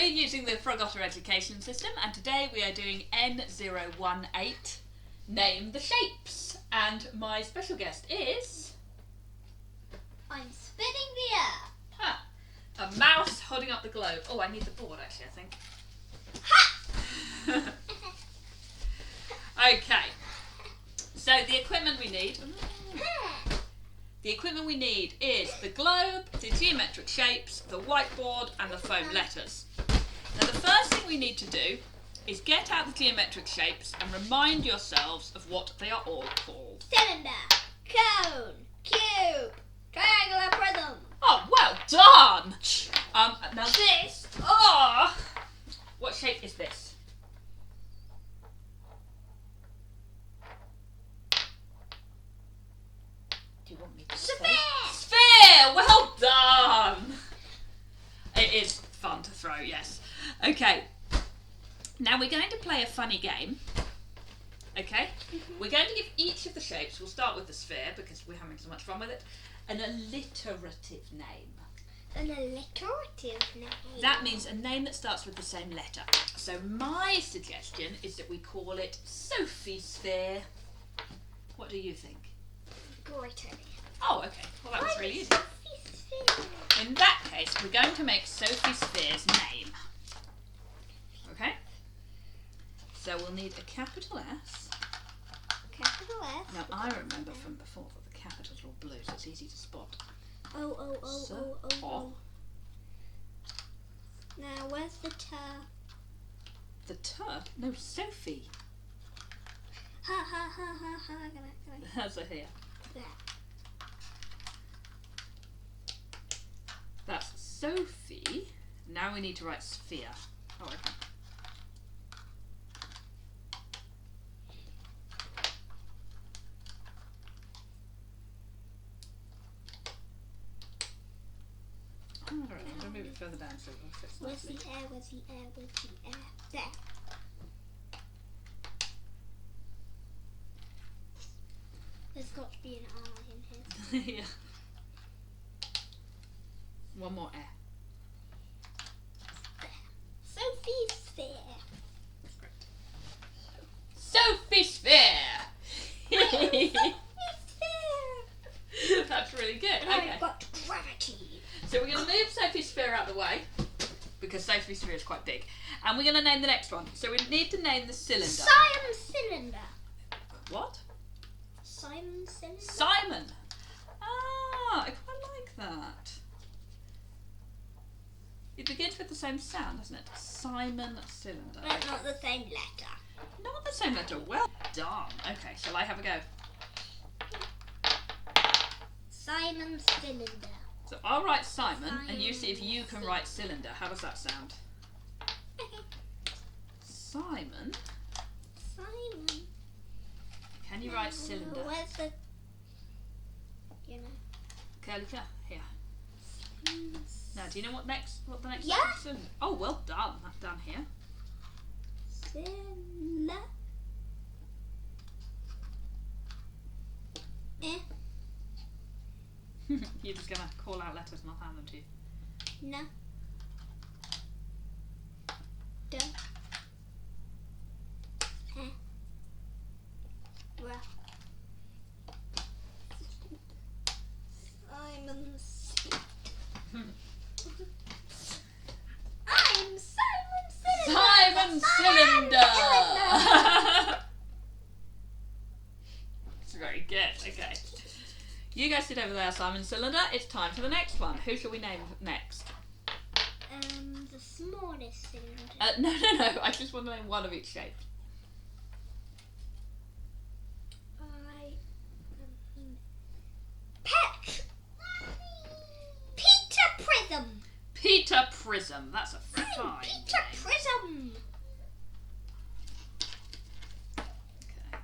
we're using the Frogotter education system, and today we are doing N018, Name the Shapes. And my special guest is... I'm spinning the air. Ha! A mouse holding up the globe. Oh, I need the board actually, I think. Ha! Okay. So the equipment we need... The equipment we need is the globe, the geometric shapes, the whiteboard and the foam letters. Now the first thing we need to do is get out the geometric shapes and remind yourselves of what they are all called. Cylinder, cone, cube, triangular prism. Oh, well done! Now this, what shape is this? Do you want me to say? Sphere! Sphere! Well done! It is fun to throw, yes. Okay, now we're going to play a funny game. Okay? We're going to give each of the shapes, we'll start with the sphere because we're having so much fun with it, an alliterative name. An alliterative name. That means a name that starts with the same letter. So my suggestion is that we call it Sophie Sphere. What do you think? Great idea. Oh, okay. Well, that was really easy. Sophie Sphere. In that case, we're going to make Sophie Sphere's name. Okay? So we'll need a capital S. Capital S. Now, I remember from before that the capitals are all blue, so it's easy to spot. Oh. Now, where's the T? The T? No, Sophie. Ha. That's a here. There. That's Sophie. Now we need to write sphere. Oh, okay. Oh, all right, I'm going to move it further down so it fits Where's the nicely. air? Where's the air? Where's the air? There. There's got to be an R in here. Yeah. One more air. Sophie Sphere. Sophie Sphere! Sophie Sphere. That's really good. And Okay. I've got gravity. So we're going to move Sophie Sphere out of the way because Sophie Sphere is quite big. And we're going to name the next one. So we need to name the cylinder. Simon Cylinder. What? Simon Cylinder. Simon. Ah, I quite like that. It begins with the same sound, doesn't it? Simon Cylinder. But not the same letter. Not the same letter. Well done. Okay, shall I have a go? Simon Cylinder. So I'll write Simon, and you see if you can write cylinder. How does that sound? Simon. Simon. Can you write cylinder? Where's the... Curly cur. Here. Now, do you know what the next Yeah. letter is? Cylinder. Oh, well done. That's down here. Cylinder. You're just going to call out letters and I'll hand them to you. No. D. Ra. Simon's. I'm Simon Cylinder. Simon Cylinder! It's very good. Okay. You guys sit over there, Simon Cylinder. It's time for the next one. Who shall we name next? The smallest cylinder. No. I just want to name one of each shape. Peter Prism. Peter Prism. That's a fine Peter name. Prism. Okay.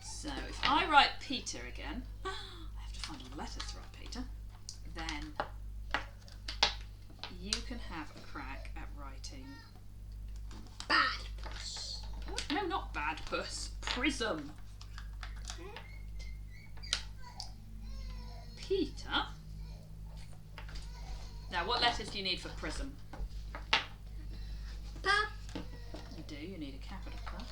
So if I write Peter again, I have to find all the letters to write Peter. Then you can have a crack at writing. Bad puss. No, not bad puss. Prism. Peter. Now, what letters do you need for prism? do. You need a capital cup.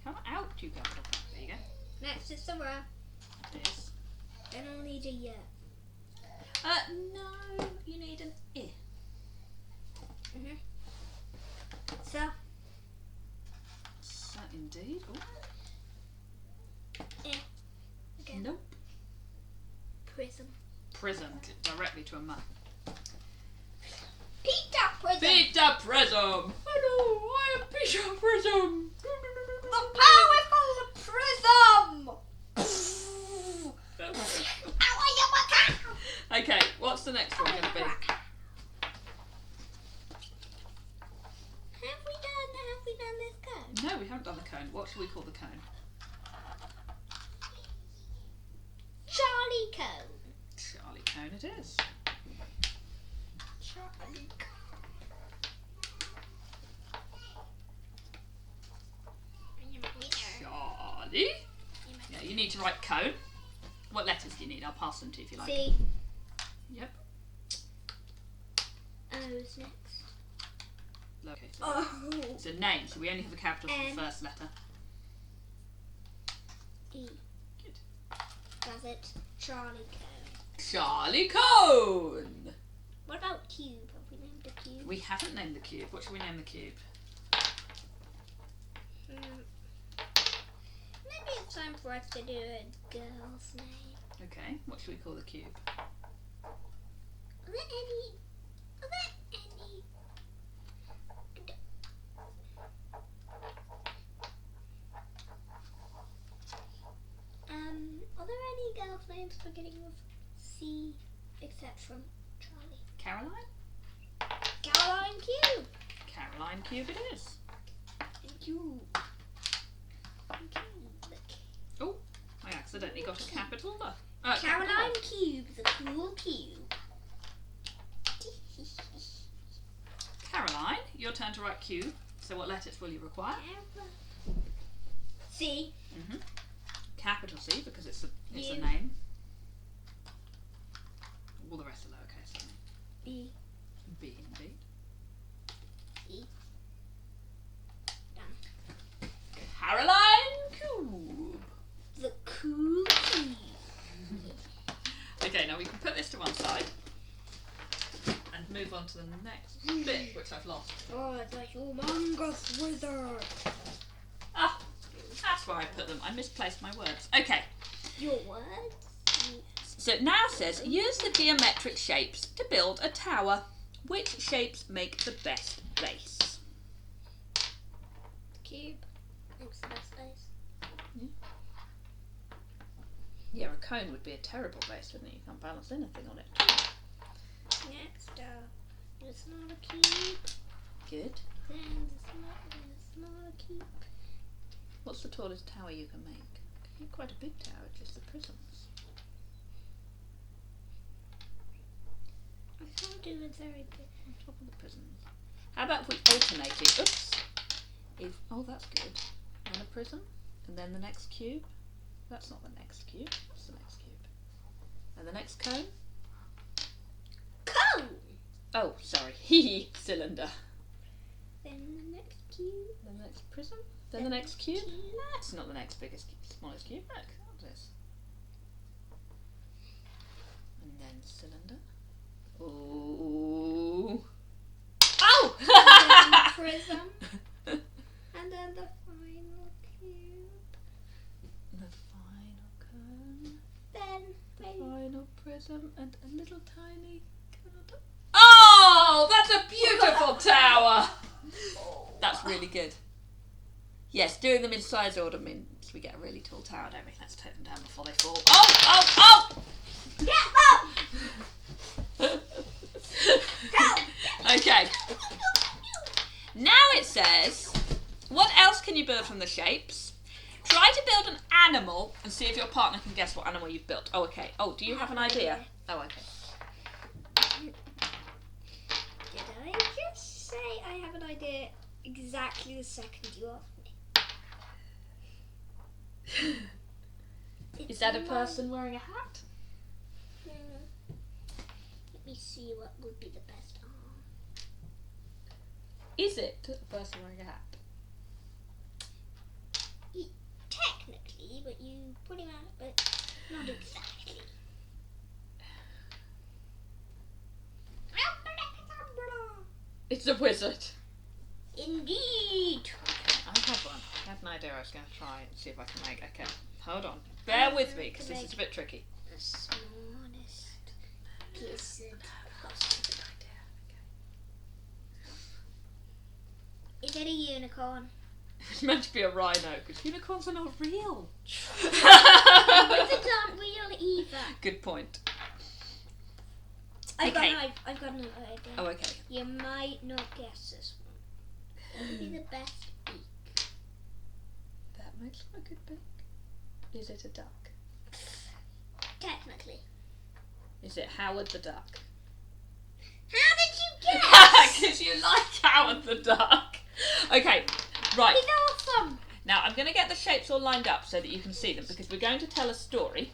Come out, you capital cup. There you go. Next is the R. It is. Then I'll need a Y. No, you need an I. So. So indeed. Ooh. Again. Nope. Prism. Prism, directly to a map. Peter Prism. Peter Prism. Hello, I am Peter Prism. The powerful Prism. Okay, what's the next one going to be? Have we done this cone? No, we haven't done the cone. What should we call the cone? Charlie cone. Charlie cone it is. Charlie cone. Charlie? Yeah, you need to write cone. What letters do you need? I'll pass them to you if you like. C. Yep. O's next. Okay. Oh. It's a name, so we only have a capital for the first letter. E. Good. Does it? Charlie cone. Charlie cone! What about cube? Have we named the cube? We haven't named the cube. What should we name the cube? Maybe it's time for us to do a girl's name. Okay, what should we call the cube? Are there any? Are there any girls' names beginning with C except from Charlie? Caroline? Caroline Cube. Caroline cube it is. Cube. Oh, I accidentally got a capital. Caroline Cube's a cool cube. Caroline, your turn to write cube. So what letters will you require? C. Capital C because it's a U. name. All the rest are lowercase. B. B indeed. E. Done. Caroline cube. The cool cube. Okay, now we can put this to one side and move on to the next bit, which I've lost. Oh, it's a humongous wizard. Ah, that's where I put them. I misplaced my words. Okay. Your words? So it now says, use the geometric shapes to build a tower. Which shapes make the best base? Cube. Makes the best base. Yeah, a cone would be a terrible base, wouldn't it? You can't balance anything on it. Next, it's not a cube. Good. Then it's not a cube. What's the tallest tower you can make? Make quite a big tower, just the prisms. I can't do it very big. On top of the prisms. How about if we alternated? Oops. Oh, that's good. Then a prism, and then the next cube. That's not the next cube. That's the next cube. And the next cone. Cone! Oh, sorry. Hee cylinder. Then the next cube. Then the next prism. Then the next cube. That's not the next smallest cube. Look, what's this? And then cylinder. Ooh. Oh! And then prism. And then the final cube. The final cone. Then Final prism and a little tiny cone. Oh, that's a beautiful tower. That's really good. Yes, doing them in size order means we get a really tall tower, don't we? Let's take them down before they fall. Oh, oh, oh! Get up! Okay. Now it says, what else can you build from the shapes? Try to build an animal and see if your partner can guess what animal you've built. Oh, okay. Oh, do you have an idea? Oh, okay. Did I just say I have an idea exactly the second you asked me? Is that a person wearing a hat? Let me see what would be the best. Is it a person wearing a hat? Technically, but you put him out, but not exactly. It's a wizard. Indeed. I had one. I had an idea I was going to try and see if I can make. Okay, hold on. Bear with me because this is a bit tricky. The smallest lizard possible. Is it a unicorn? It's meant to be a rhino because unicorns are not real. Wizards aren't real either. Good point. I've got Okay. another idea. Oh, okay. You might not guess this one. What would be the best beak? That makes a good beak. Is it a duck? Technically. Is it Howard the Duck? How did you guess? Because you like Howard the Duck. Okay, right. He's awesome. Now I'm going to get the shapes all lined up so that you can see them because we're going to tell a story.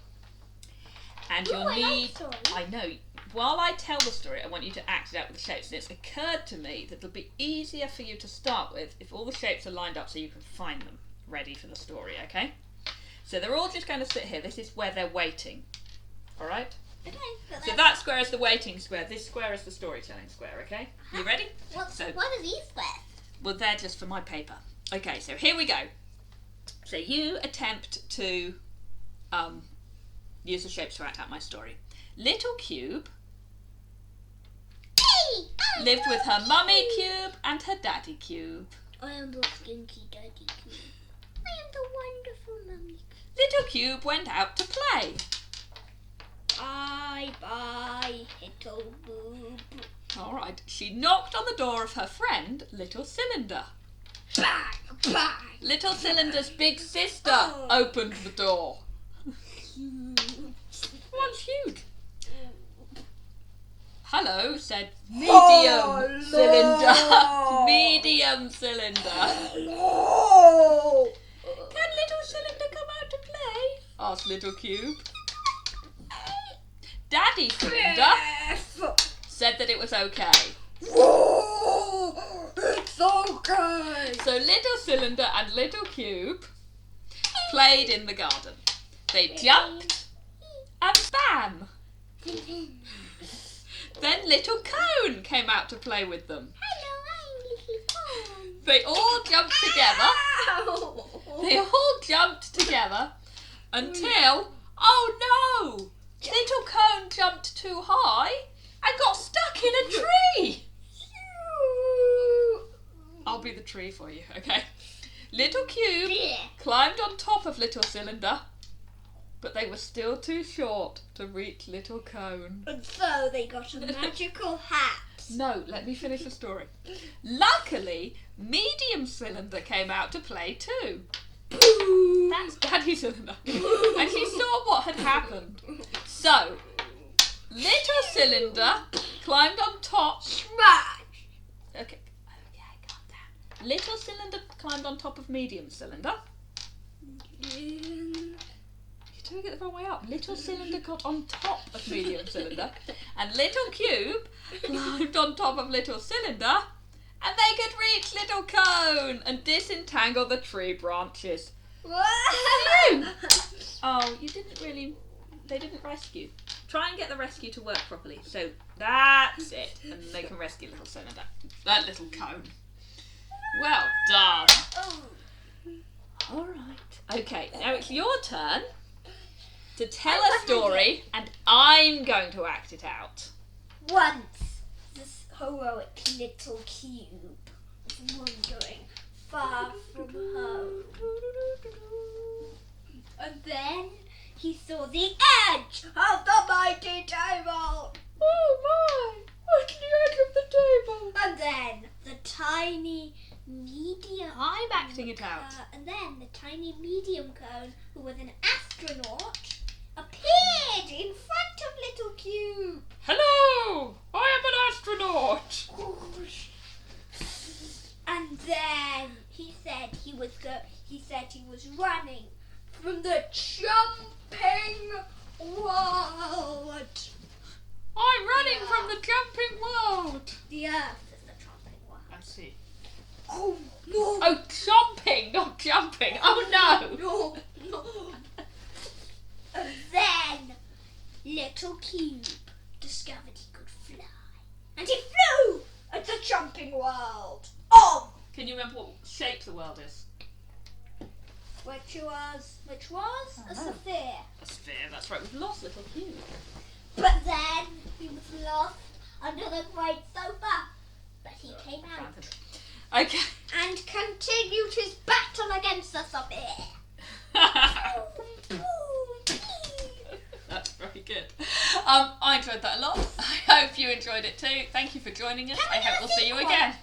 And Ooh, you'll I like need... stories. I know. While I tell the story, I want you to act it out with the shapes. And it's occurred to me that it'll be easier for you to start with if all the shapes are lined up so you can find them ready for the story, okay? So they're all just going to sit here. This is where they're waiting. All right? Okay. So that square is the waiting square. This square is the storytelling square, okay? You ready? What So- are these squares? Well, they're just for my paper. Okay, so here we go. So you attempt to use the shapes to act out my story. Little Cube lived with her mummy Cube and her daddy Cube. I am the skinky daddy cube. I am the wonderful mummy. Little Cube went out to play. Bye, little boob. All right, she knocked on the door of her friend, Little Cylinder. Bang, bang. Little Cylinder's big sister Oh. opened the door. One's huge. Hello, said Medium Cylinder. Medium Cylinder. Hello. Can Little Cylinder come out to play? Asked Little Cube. Daddy Cylinder said that it was okay. It's okay. So Little Cylinder and Little Cube played in the garden. They jumped and bam! Then Little Cone came out to play with them. Hello, I'm little Cone. They all jumped together. Ow. They all jumped together until, oh no! Little Cone jumped too high and got stuck in a tree. I'll be the tree for you, okay? Little Cube climbed on top of Little Cylinder, but they were still too short to reach Little Cone. And so they got a magical hat. No, let me finish the story. Luckily, Medium Cylinder came out to play too. That's Daddy Cylinder. And she saw what had happened. So, Little Cylinder climbed on top. Smash. Okay, calm down. Little Cylinder climbed on top of Medium Cylinder. You're doing it the wrong way up. Little Cylinder got on top of Medium Cylinder, and Little Cube climbed on top of Little Cylinder, and they could reach Little Cone and disentangle the tree branches. Oh, you didn't really... They didn't rescue. Try and get the rescue to work properly. So that's it. And they can rescue Little Cylinder. That Little Cone. Well done. Alright. Okay, now it's your turn to tell a story and I'm going to act it out. Once, this heroic little cube was wandering far from home. And then he saw the edge of the mighty table. Oh my! What's the edge of the table? And then the tiny medium... I'm acting it out. and then the tiny medium cone, who was an astronaut, appeared in front of Little Cube. Hello! I am an astronaut! And then he said he was running from the jumping world. I'm running from the jumping world! The Earth is the jumping world. I see. Oh no! Oh, chomping, not jumping. Oh no! No, no. And then little Cube discovered he could fly, and he flew at the jumping world. Oh, Can you remember what shape the world is? which was a no. sphere. A sphere, that's right. We've lost little Cube. But then he was lost under the great sofa. But he came out Okay. and continued his battle against the sphere. That's very good. I enjoyed that a lot. I hope you enjoyed it too. Thank you for joining us. I hope we'll see you again.